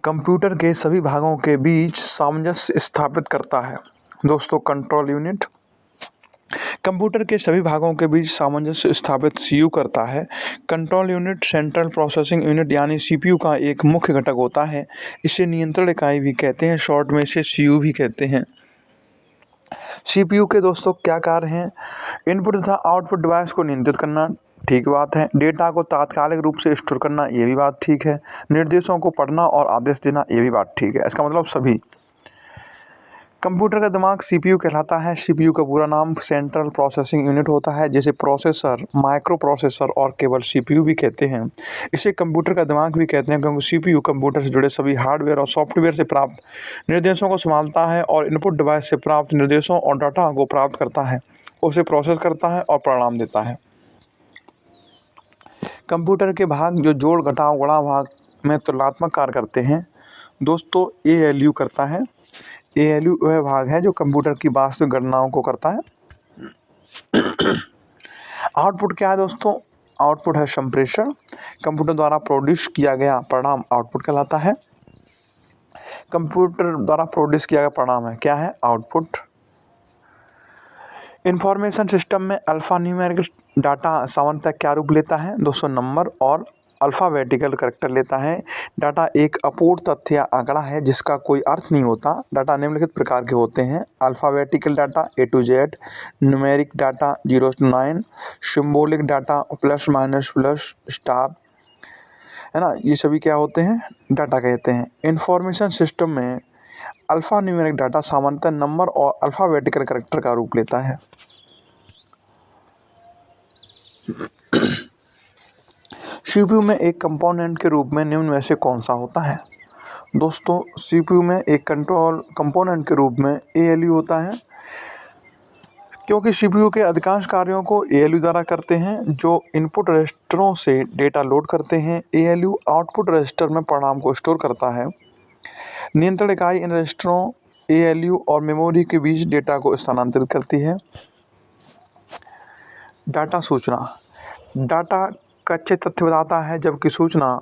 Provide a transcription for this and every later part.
Computer के सभी भागों के बीच सामंजस्य स्थापित करता है। दोस्तों, कंट्रोल यूनिट कंप्यूटर के सभी भागों के बीच सामंजस्य स्थापित सीयू करता है। Control unit central processing unit यानी सीपीयू का एक मुख्य घटक होता है। इसे नियंत्रण इकाई भी कहते हैं, शॉर्ट में इसे सीयू भी कहते हैं। सीपीयू के दोस्तों क्या कार्य हैं? इनपुट तथा आउटपुट डिवाइस को नियंत्रित करना, ठीक बात है। डेटा को तात्कालिक रूप से स्टोर करना, ये भी बात ठीक है। निर्देशों को पढ़ना और आदेश देना, ये भी बात ठीक है। इसका मतलब सभी। कंप्यूटर का दिमाग सीपीयू कहलाता है। सीपीयू का पूरा नाम सेंट्रल प्रोसेसिंग यूनिट होता है, जिसे प्रोसेसर, माइक्रो प्रोसेसर और केवल सीपीयू भी कहते हैं। इसे कंप्यूटर का दिमाग भी कहते हैं क्योंकि सीपीयू कंप्यूटर से जुड़े सभी हार्डवेयर और सॉफ्टवेयर से प्राप्त निर्देशों को संभालता है और इनपुट डिवाइस से प्राप्त निर्देशों और डाटा को प्राप्त करता है, उसे प्रोसेस करता है और परिणाम देता है। कंप्यूटर के भाग जो जोड़, घटाव, गुणा भाग में तुलनात्मक कार्य करते हैं, दोस्तों एएलयू करता है। एएलयू वह भाग है जो कंप्यूटर की वास्तविक गणनाओं को करता है। आउटपुट क्या है दोस्तों? आउटपुट है संप्रेषण। कंप्यूटर द्वारा प्रोड्यूस किया गया परिणाम आउटपुट कहलाता है। कंप्यूटर द्वारा प्रोड्यूस किया गया परिणाम है, क्या है? आउटपुट। इंफॉर्मेशन सिस्टम में अल्फा न्यूमेरिक डाटा सामान्यतः क्या रूप लेता है? दोस्तों नंबर और अल्फ़ाबेटिकल करैक्टर लेता है। डाटा एक अपूर्ण तथ्य या आंकड़ा है जिसका कोई अर्थ नहीं होता। डाटा निम्नलिखित प्रकार के होते हैं: alphabetical data A to Z, numeric data 0 to 9, symbolic data plus minus plus star, है ना। ये सभी क्या होते हैं? डाटा कहते हैं। इंफॉर्मेशन सिस्टम में अल्फ़ा न्यूमेरिक डाटा सामान्यतः नंबर और अल्फ़ाबेटिकल करैक्टर का रूप लेता है। सीपीयू में एक कंपोनेंट के रूप में निम्न में से कौन सा होता है? दोस्तों सीपीयू में एक कंट्रोल कंपोनेंट के रूप में एएलयू होता है, क्योंकि सीपीयू के अधिकांश कार्यों को एएलयू द्वारा करते हैं, जो इनपुट रजिस्टरों से डेटा लोड करते हैं। एएलयू आउटपुट रजिस्टर में परिणाम को स्टोर करता है। नियंत्रण इकाई इन रजिस्टरों, एएलयू और मेमोरी के बीच डेटा को स्थानांतरित करती है। डाटा सूचना। डाटा कच्चे तथ्य बताता है, जबकि सूचना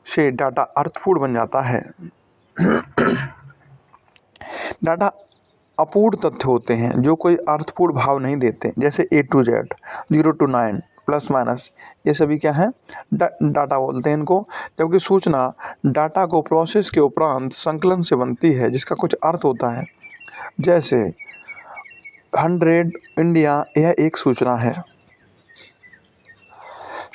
से डाटा अर्थपूर्ण बन जाता है। डाटा अपूर्ण तथ्य होते हैं जो कोई अर्थपूर्ण भाव नहीं देते, जैसे A to Z, 0 to 9, plus minus, ये सभी क्या है? डाटा बोलते हैं इनको। जबकि सूचना डाटा को प्रोसेस के उपरांत संकलन से बनती है, जिसका कुछ अर्थ होता है, जैसे 100 इंडिया, यह एक सूचना है।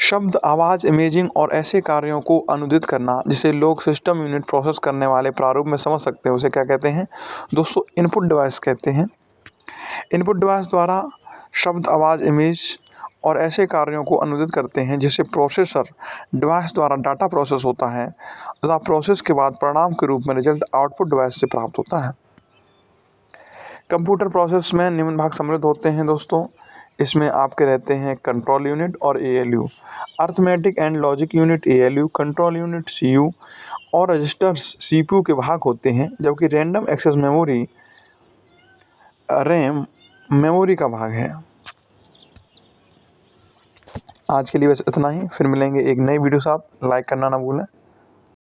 शब्द, आवाज़, इमेजिंग और ऐसे कार्यों को अनुदित करना जिसे लोग सिस्टम यूनिट प्रोसेस करने वाले प्रारूप में समझ सकते हैं, उसे क्या कहते हैं? दोस्तों इनपुट डिवाइस कहते हैं। इनपुट डिवाइस द्वारा शब्द, आवाज़, इमेज और ऐसे कार्यों को अनुदित करते हैं जिसे प्रोसेसर डिवाइस द्वारा डाटा प्रोसेस होता है तथा प्रोसेस के बाद परिणाम के रूप में रिजल्ट आउटपुट डिवाइस से प्राप्त होता है। कंप्यूटर प्रोसेस में निम्न भाग सम्मिलित होते हैं दोस्तों। इसमें आपके रहते हैं कंट्रोल यूनिट और ALU, arithmetic and logic unit ALU, control unit CU और रजिस्टर्स सीपीयू के भाग होते हैं, जबकि random access memory RAM memory का भाग है। आज के लिए बस इतना ही, फिर मिलेंगे एक नई वीडियो साथ। लाइक करना ना भूलें।